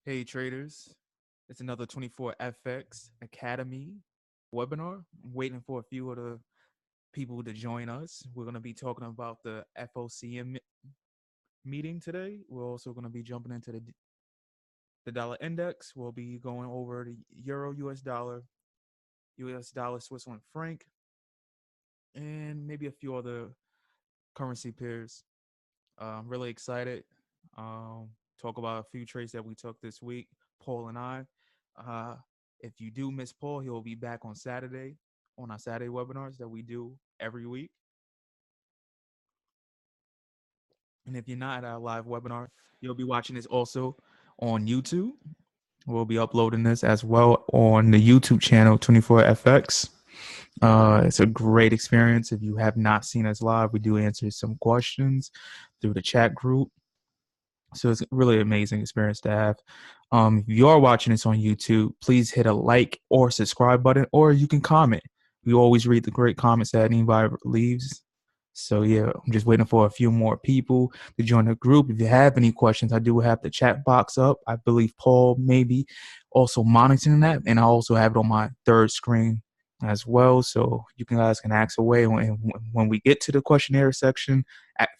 Hey traders, it's another 24FX Academy webinar. I'm waiting for a few of the people to join us. We're going to be talking about the FOCM meeting today. We're also going to be jumping into the dollar index. We'll be going over the euro, US dollar, Switzerland franc, and maybe a few other currency pairs. I'm really excited. Talk about a few trades that we took this week, Paul and I. Uh, if you do miss Paul, he'll be back on Saturday on our Saturday webinars that we do every week. And if you're not at our live webinar, you'll be watching this also on YouTube. We'll be uploading this as well on the YouTube channel 24FX. It's a great experience. If you have not seen us live, we do answer some questions through the chat group. So it's a really amazing experience to have. If you are watching this on YouTube, please hit a like or subscribe button, or you can comment. We always read the great comments that anybody leaves. So yeah, I'm just waiting for a few more people to join the group. If you have any questions, I do have the chat box up. I believe Paul may be also monitoring that, and I also have it on my third screen as well. So you guys can ask away. When we get to the questionnaire section,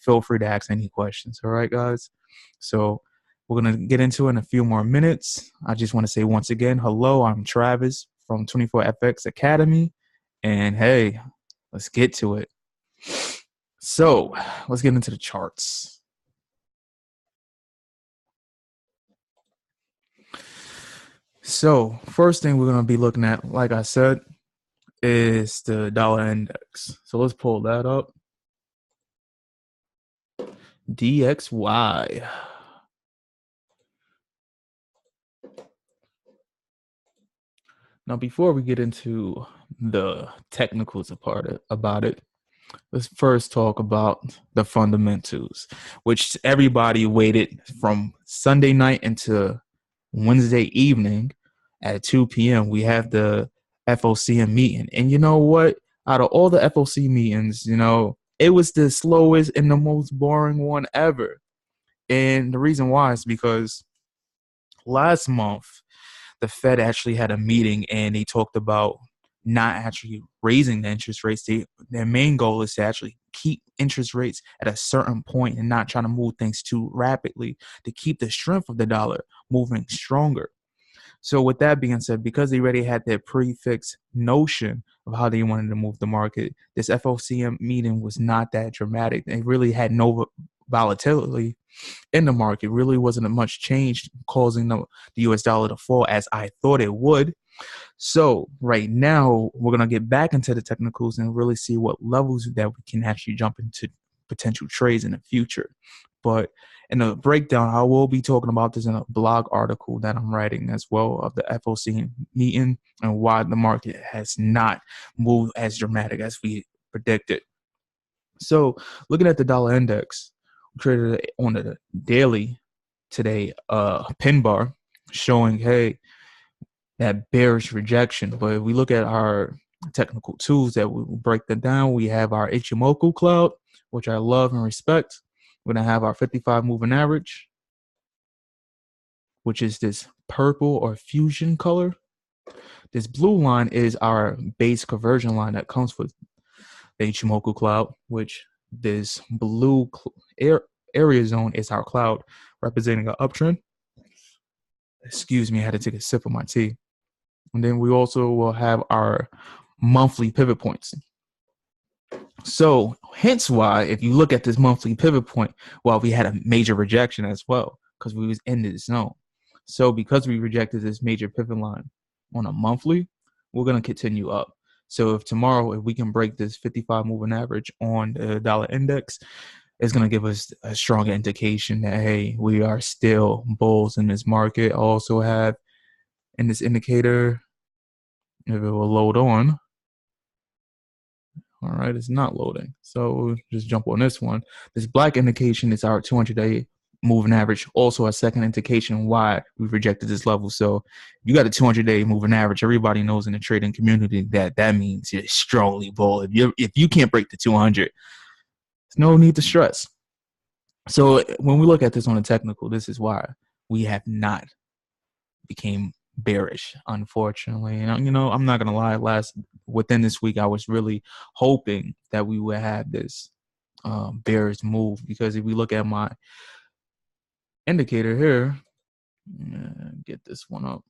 feel free to ask any questions. All right, guys? So we're going to get into it in a few more minutes. I just want to say once again, hello, I'm Travis from 24FX Academy. And hey, let's get to it. So let's get into the charts. So first thing we're going to be looking at, like I said, is the dollar index. So let's pull that up. DXY. Now, before we get into the technicals about it, let's first talk about the fundamentals, which everybody waited from Sunday night into Wednesday evening at 2 p.m. We have the FOCM meeting. And you know what? Out of all the FOC meetings, it was the slowest and the most boring one ever. And the reason why is because last month, the Fed actually had a meeting and they talked about not actually raising the interest rates. Their main goal is to actually keep interest rates at a certain point and not trying to move things too rapidly to keep the strength of the dollar moving stronger. So with that being said, because they already had their prefix notion of how they wanted to move the market, this FOCM meeting was not that dramatic. They really had no volatility in the market. Really wasn't much change causing the US dollar to fall as I thought it would. So right now we're going to get back into the technicals and really see what levels that we can actually jump into potential trades in the future. But in the breakdown, I will be talking about this in a blog article that I'm writing as well of the FOC meeting and why the market has not moved as dramatic as we predicted. So looking at the dollar index, we traded on the daily today, pin bar showing, hey, that bearish rejection. But if we look at our technical tools that will break that down, we have our Ichimoku cloud, which I love and respect. We're going to have our 55 moving average, which is this purple or fusion color. This blue line is our base conversion line that comes with the Ichimoku cloud, which this blue area zone is our cloud representing an uptrend. Excuse me, I had to take a sip of my tea. And then we also will have our monthly pivot points. So hence why, if you look at this monthly pivot point, well, we had a major rejection as well because we was in this zone. So because we rejected this major pivot line on a monthly, we're going to continue up. So if tomorrow, if we can break this 55 moving average on the dollar index, it's going to give us a strong indication that, hey, we are still bulls in this market. I also have in this indicator, if it will load on. All right, it's not loading. So we'll just jump on this one. This black indication is our 200-day moving average. Also a second indication why we rejected this level. So you got a 200-day moving average. Everybody knows in the trading community that means you're strongly bull. If you can't break the 200, there's no need to stress. So when we look at this on a technical, this is why we have not became bearish, unfortunately. And I'm not gonna lie, within this week I was really hoping that we would have this bearish move, because if we look at my indicator here, get this one up,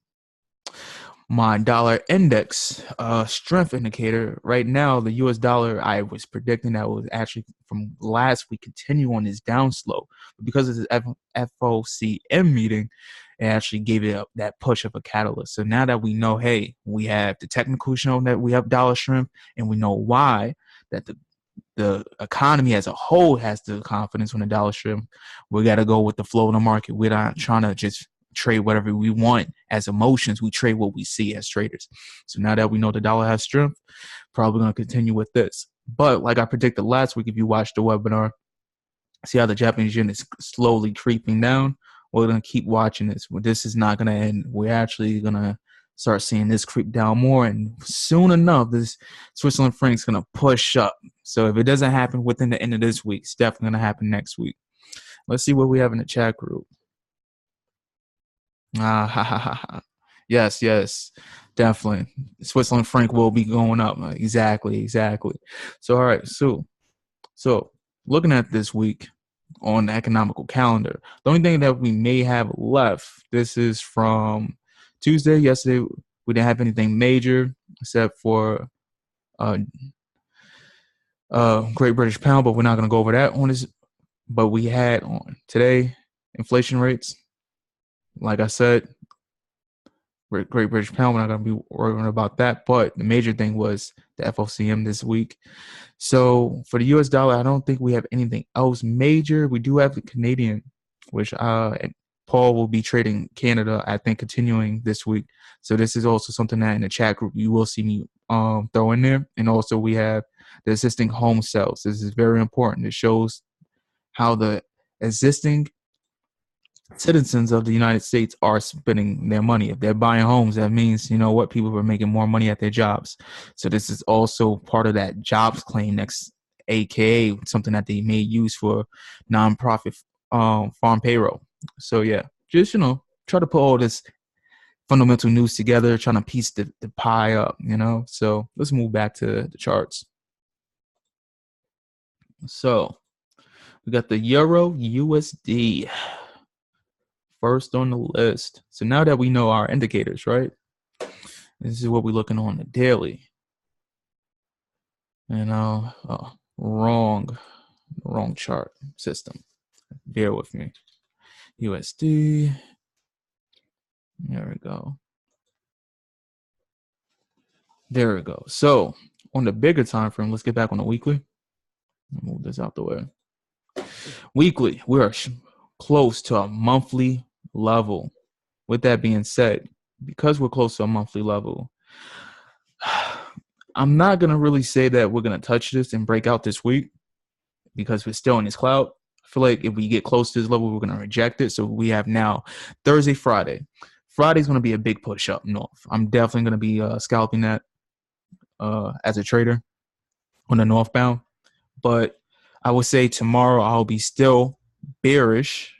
my dollar index strength indicator right now, the US dollar, I was predicting that was actually from last week continue on this down slope, but because of this FOCM meeting, it actually gave it up that push of a catalyst. So now that we know, hey, we have the technical showing that we have dollar strength, and we know why, that the economy as a whole has the confidence on the dollar strength, we got to go with the flow of the market. We're not trying to just trade whatever we want as emotions. We trade what we see as traders. So now that we know the dollar has strength, probably going to continue with this. But like I predicted last week, if you watched the webinar, see how the Japanese yen is slowly creeping down. We're going to keep watching this. This is not going to end. We're actually going to start seeing this creep down more, and soon enough, this Switzerland franc is going to push up. So if it doesn't happen within the end of this week, it's definitely going to happen next week. Let's see what we have in the chat group. Yes, definitely. Switzerland franc will be going up. Exactly. So, all right. So looking at this week on the economical calendar, the only thing that we may have left, this is from Tuesday. Yesterday, we didn't have anything major except for Great British Pound, but we're not going to go over that on this. But we had on today inflation rates. Like I said, Great British Pound, we're not going to be worrying about that. But the major thing was the FOCM this week. So for the US dollar, I don't think we have anything else major. We do have the Canadian, which Paul will be trading Canada, I think, continuing this week. So this is also something that in the chat group you will see me throw in there. And also we have the existing home sales. This is very important. It shows how the existing citizens of the United States are spending their money. If they're buying homes, that means, people are making more money at their jobs. So this is also part of that jobs claim, next, aka something that they may use for nonprofit farm payroll. So yeah, just try to put all this fundamental news together, trying to piece the pie up, So let's move back to the charts. So we got the Euro USD first on the list. So now that we know our indicators, right? This is what we're looking on the daily. Wrong chart system. Bear with me. USD. There we go. So on the bigger time frame, let's get back on the weekly. Move this out the way. Weekly, we are close to a monthly level. With that being said, because we're close to a monthly level, I'm not going to really say that we're going to touch this and break out this week, because we're still in this cloud. I feel like if we get close to this level, we're going to reject it. So we have now Thursday, Friday. Friday's going to be a big push up north. I'm definitely going to be scalping that as a trader on the northbound. But I would say tomorrow I'll be still bearish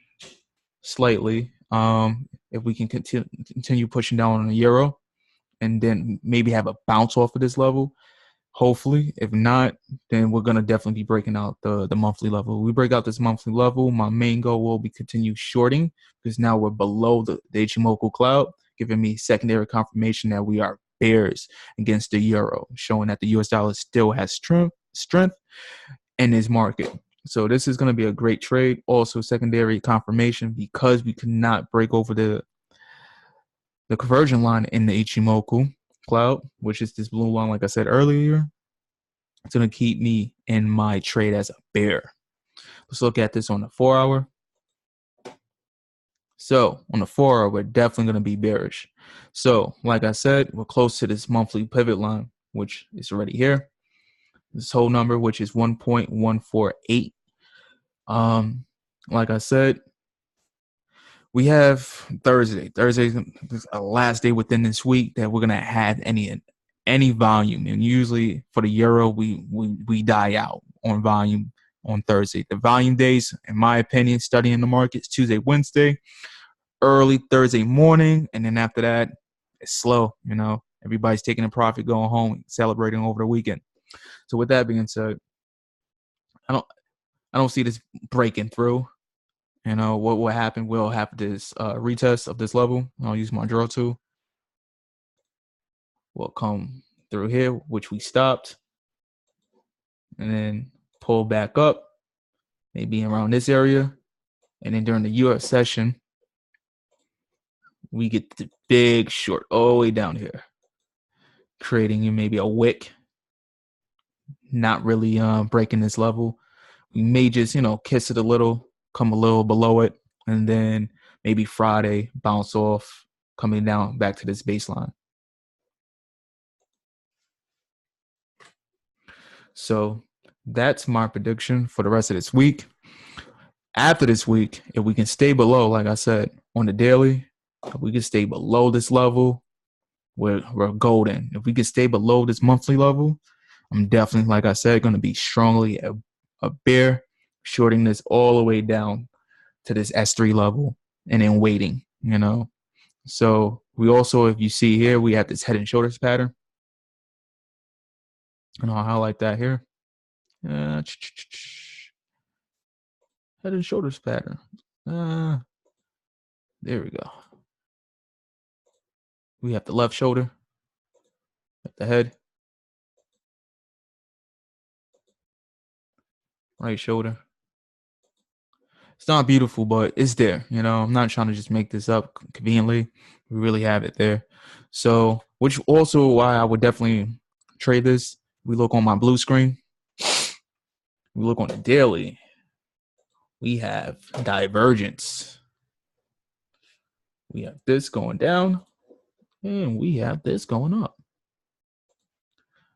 slightly. If we can continue pushing down on the euro and then maybe have a bounce off of this level, hopefully. If not, then we're going to definitely be breaking out the monthly level. We break out this monthly level, my main goal will be continue shorting, because now we're below the Ichimoku cloud, giving me secondary confirmation that we are bears against the euro, showing that the US dollar still has strength in this market. So this is going to be a great trade. Also secondary confirmation, because we could not break over the conversion line in the Ichimoku cloud, which is this blue line, like I said earlier. It's going to keep me in my trade as a bear. Let's look at this on the 4 hour. So on the 4 hour, we're definitely going to be bearish. So like I said, we're close to this monthly pivot line, which is already here. This whole number, which is 1.148. Like I said, we have Thursday. Thursday is a last day within this week that we're gonna have any volume. And usually for the euro, we die out on volume on Thursday. The volume days, in my opinion, studying the markets, Tuesday, Wednesday, early Thursday morning, and then after that, it's slow. Everybody's taking a profit, going home, celebrating over the weekend. So with that being said, I don't see this breaking through. What will happen? We'll have this retest of this level. I'll use my draw tool. We'll come through here, which we stopped, and then pull back up, maybe around this area. And then during the US session, we get the big short all the way down here, creating maybe a wick, not really breaking this level. We may just, kiss it a little, come a little below it, and then maybe Friday bounce off, coming down back to this baseline. So that's my prediction for the rest of this week. After this week, if we can stay below, like I said, on the daily, if we can stay below this level, we're golden. If we can stay below this monthly level, I'm definitely, like I said, going to be strongly a bear, shorting this all the way down to this S3 level and then waiting, So we also, if you see here, we have this head and shoulders pattern. And I'll highlight that here. Head and shoulders pattern. There we go. We have the left shoulder, the head, right shoulder. It's not beautiful, but it's there. I'm not trying to just make this up conveniently. We really have it there. So, which also why I would definitely trade this. We look on my blue screen. We look on the daily. We have divergence. We have this going down, and we have this going up.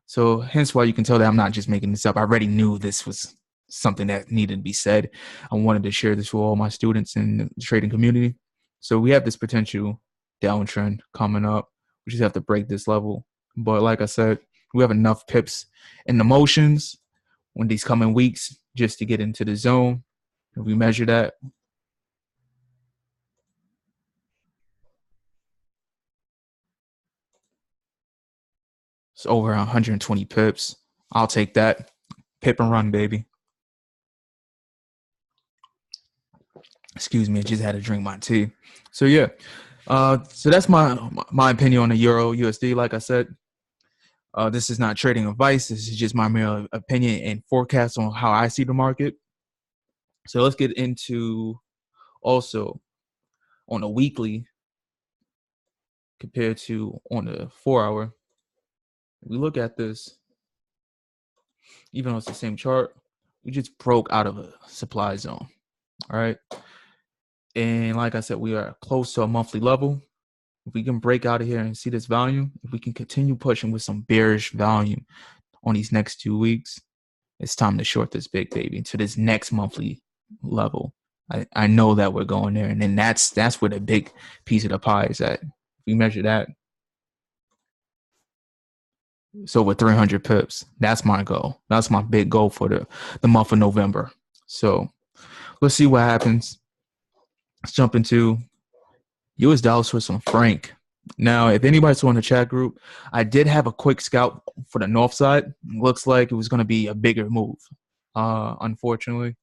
So hence why you can tell that I'm not just making this up. I already knew this was something that needed to be said. I wanted to share this with all my students in the trading community. So we have this potential downtrend coming up. We just have to break this level. But like I said, we have enough pips in the motions in these coming weeks just to get into the zone. If we measure that, it's over 120 pips. I'll take that. Pip and run, baby. Excuse me, I just had to drink my tea. So yeah, so that's my opinion on the Euro USD. Like I said, this is not trading advice. This is just my mere opinion and forecast on how I see the market. So let's get into also on a weekly compared to on the 4-hour. We look at this, even though it's the same chart, we just broke out of a supply zone. All right. And like I said, we are close to a monthly level. If we can break out of here and see this volume, if we can continue pushing with some bearish volume on these next 2 weeks, it's time to short this big baby to this next monthly level. I know that we're going there. And then that's where the big piece of the pie is at. If we measure that, so with 300 pips, that's my goal. That's my big goal for the month of November. So let's see what happens. Let's jump into US dollar Swiss franc. Now, if anybody's on the chat group, I did have a quick scout for the north side. Looks like it was going to be a bigger move. Unfortunately,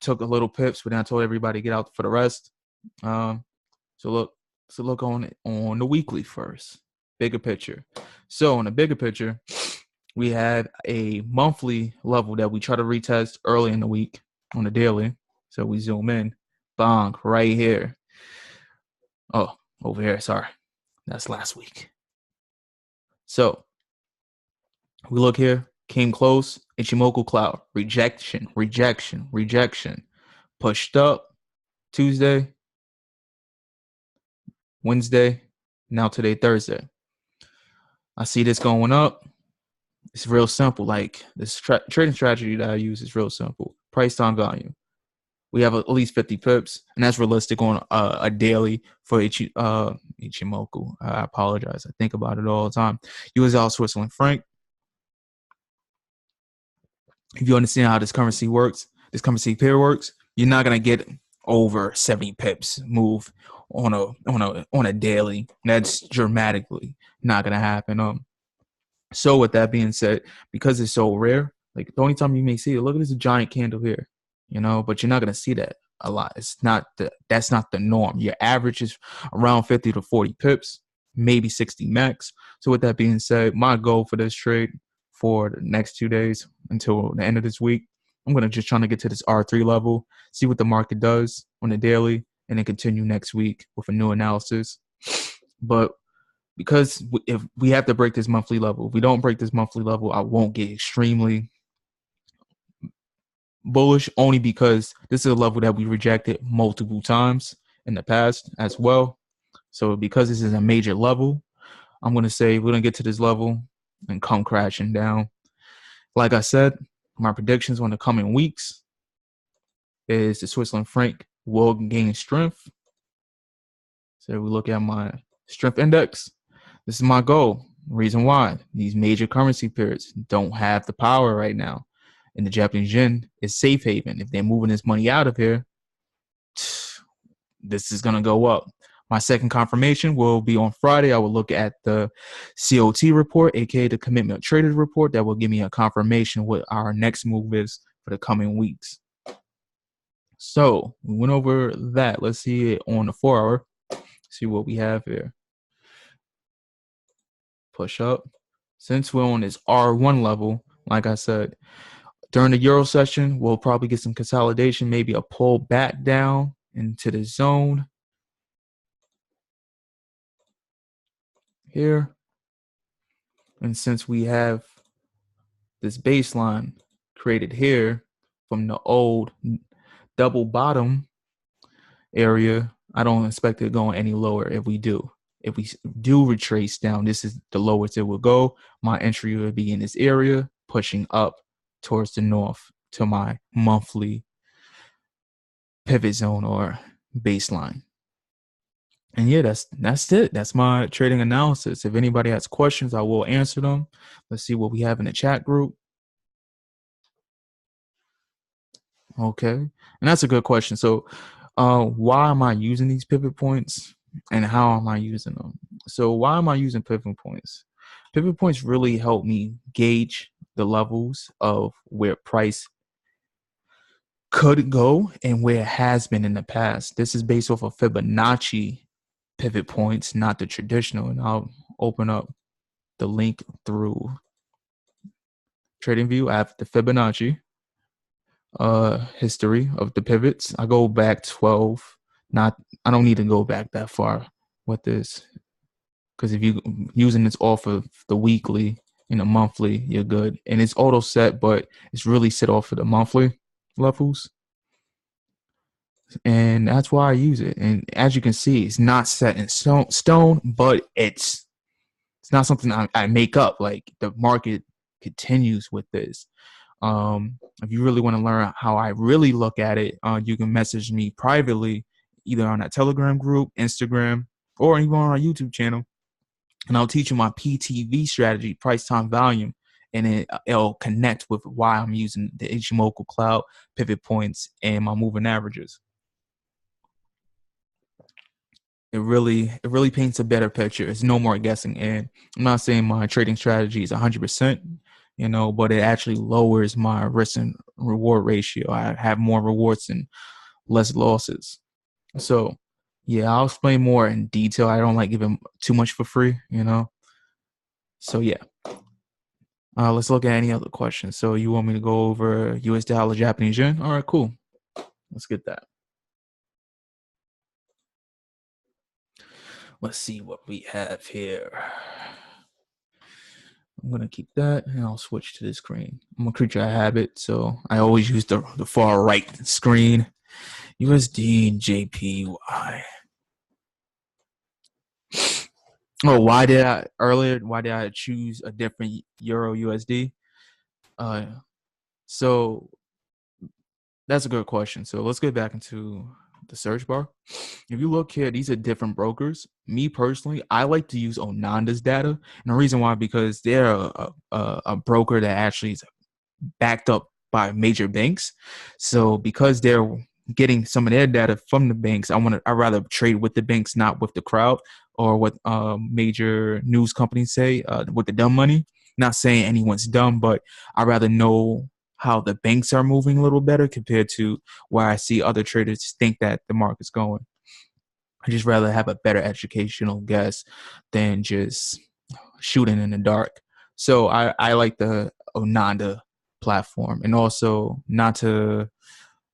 took a little pips, but then I told everybody to get out for the rest. So look on the weekly first. Bigger picture. So on the bigger picture, we had a monthly level that we try to retest early in the week on the daily. So we zoom in, bang, right here. Oh, over here, sorry. That's last week. So we look here, came close, Ichimoku cloud, rejection, pushed up Tuesday, Wednesday, now today, Thursday. I see this going up. It's real simple. Like this trading strategy that I use is real simple. Price time volume. We have at least 50 pips, and that's realistic on a daily for Ichimoku. I apologize. I think about it all the time. US dollar Switzerland franc. If you understand how this currency works, this currency pair works, you're not going to get over 70 pips move on a daily. That's dramatically not gonna happen. So with that being said, because it's so rare, like the only time you may see it, look at this giant candle here, but you're not gonna see that a lot. That's not the norm. Your average is around 50 to 40 pips, maybe 60 max. So with that being said, my goal for this trade for the next 2 days until the end of this week, I'm gonna just trying to get to this R3 level, see what the market does on the daily, and then continue next week with a new analysis. But because if we have to break this monthly level, if we don't break this monthly level, I won't get extremely bullish, only because this is a level that we rejected multiple times in the past as well. So because this is a major level, I'm going to say we're going to get to this level and come crashing down. Like I said, my predictions on the coming weeks is the Switzerland franc will gain strength. So we look at my strength index. This is my goal. Reason why these major currency pairs don't have the power right now. And the Japanese yen is safe haven. If they're moving this money out of here, this is going to go up. My second confirmation will be on Friday. I will look at the COT report, aka the commitment traded report. That will give me a confirmation what our next move is for the coming weeks. So we went over that. Let's see it on the 4 hour. See what we have here. Push up. Since we're on this R1 level, like I said, during the Euro session, we'll probably get some consolidation, maybe a pull back down into the zone here. And since we have this baseline created here from the old double bottom area, I don't expect it going any lower if we do. If we do retrace down, this is the lowest it will go. My entry will be in this area, pushing up towards the north to my monthly pivot zone or baseline. And yeah, that's it. That's my trading analysis. If anybody has questions, I will answer them. Let's see what we have in the chat group. Okay, and that's a good question. So why am I using these pivot points and how am I using them? So why am I using pivot points? Pivot points really help me gauge the levels of where price could go and where it has been in the past. This is based off of Fibonacci pivot points, not the traditional. And I'll open up the link through TradingView. I have the Fibonacci history of the pivots. I go back 12. I don't need to go back that far with this, because if you're using this off of the weekly and the monthly, you're good. And it's auto set, but it's really set off of the monthly levels. And that's why I use it. And as you can see, it's not set in stone, but it's not something I make up. Like, the market continues with this. If you really want to learn how I really look at it, you can message me privately, either on that Telegram group, Instagram, or even on our YouTube channel. And I'll teach you my PTV strategy, price time volume, and it'll connect with why I'm using the Ichimoku Cloud, pivot points, and my moving averages. It really paints a better picture. It's no more guessing. And I'm not saying my trading strategy is 100%, but it actually lowers my risk and reward ratio. I have more rewards and less losses. So yeah, I'll explain more in detail. I don't like giving too much for free, So yeah. Let's look at any other questions. So you want me to go over US dollar, Japanese yen? All right, cool. Let's get that. Let's see what we have here. I'm going to keep that, and I'll switch to this screen. I'm a creature of habit, so I always use the far right screen. USDJPY. Oh, why did I choose a different Euro USD? So that's a good question. So let's get back into the search bar. If you look here, these are different brokers. Me personally, I like to use Onanda's data, and the reason why, because they're a broker that actually is backed up by major banks. So because they're getting some of their data from the banks. I rather trade with the banks, not with the crowd or what major news companies say with the dumb money. Not saying anyone's dumb, but I rather know how the banks are moving a little better compared to where I see other traders think that the market's going. I just rather have a better educational guess than just shooting in the dark. So I like the Onanda platform, and also not to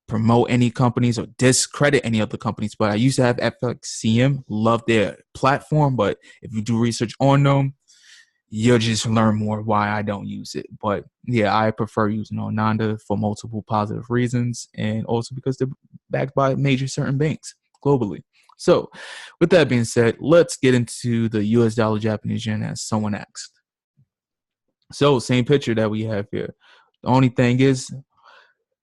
promote any companies or discredit any other companies, but I used to have FOCM, love their platform, but if you do research on them, you'll just learn more why I don't use it. But yeah, I prefer using Onanda for multiple positive reasons, and also because they're backed by major certain banks globally. So with that being said, let's get into the US dollar Japanese yen as someone asked. So same picture that we have here. The only thing is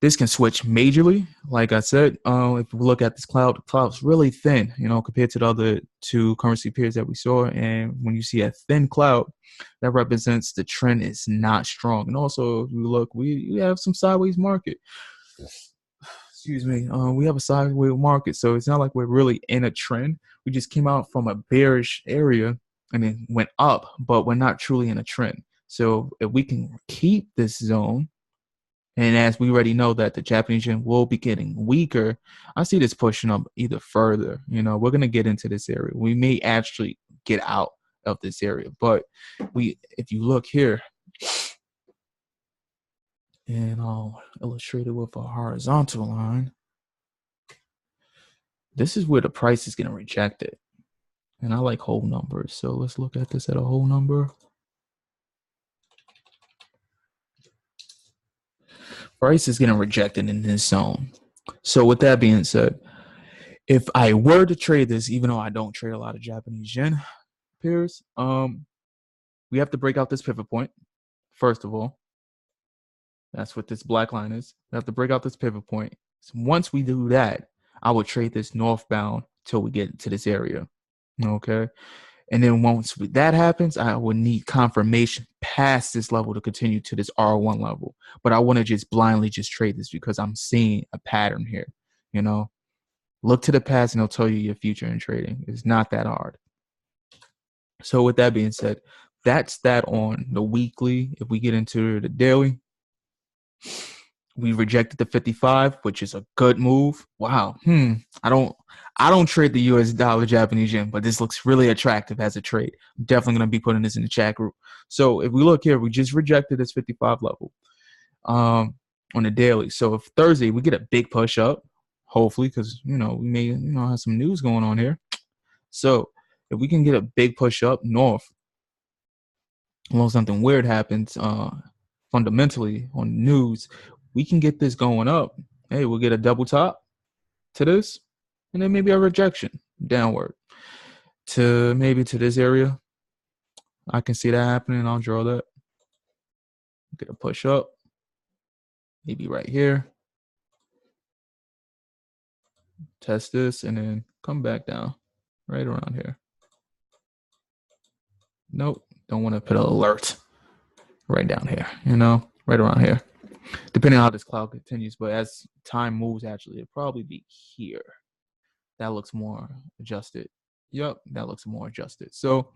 this can switch majorly. Like I said, if we look at this cloud, the cloud's really thin, compared to the other two currency pairs that we saw. And when you see a thin cloud, that represents the trend is not strong. And also, if we look, we have some sideways market. Excuse me. We have a sideways market, so it's not like we're really in a trend. We just came out from a bearish area and then went up, but we're not truly in a trend. So if we can keep this zone, and as we already know that the Japanese yen will be getting weaker, I see this pushing up either further. We're going to get into this area. We may actually get out of this area. But if you look here, and I'll illustrate it with a horizontal line, this is where the price is getting rejected. And I like whole numbers. So let's look at this at a whole number. Price is getting rejected in this zone. So with that being said, if I were to trade this, even though I don't trade a lot of Japanese yen pairs, we have to break out this pivot point. First of all, that's what this black line is. We have to break out this pivot point. So once we do that, I will trade this northbound till we get to this area. Okay. And then once that happens, I will need confirmation past this level to continue to this R1 level. But I want to just blindly just trade this because I'm seeing a pattern here. Look to the past and it'll tell you your future in trading. It's not that hard. So with that being said, that's that on the weekly. If we get into the daily, we rejected the 55, which is a good move. Wow. I don't trade the US dollar Japanese yen, but this looks really attractive as a trade. I'm definitely going to be putting this in the chat group. So if we look here, we just rejected this 55 level on the daily. So if Thursday we get a big push up, hopefully, because we may have some news going on here. So if we can get a big push up north, unless something weird happens fundamentally on the news, we can get this going up. Hey, we'll get a double top to this, and then maybe a rejection downward to maybe to this area. I can see that happening. I'll draw that. Get a push up, maybe right here. Test this, and then come back down right around here. Nope, don't want to put an alert right down here, right around here. Depending on how this cloud continues, but as time moves, actually, it'll probably be here. That looks more adjusted. Yep, that looks more adjusted. So,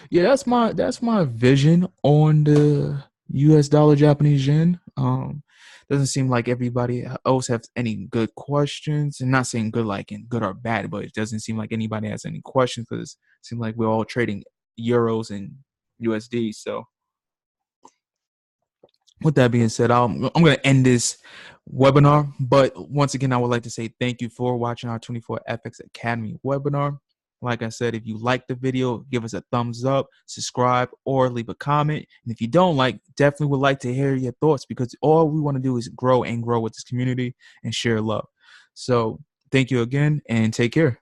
yeah, that's my vision on the U.S. dollar Japanese yen. Doesn't seem like everybody else has any good questions. And not saying good like in good or bad, but it doesn't seem like anybody has any questions because it seems like we're all trading euros and USD. So with that being said, I'm going to end this webinar. But once again, I would like to say thank you for watching our 24FX Academy webinar. Like I said, if you like the video, give us a thumbs up, subscribe, or leave a comment. And if you don't like, definitely would like to hear your thoughts, because all we want to do is grow with this community and share love. So thank you again, and take care.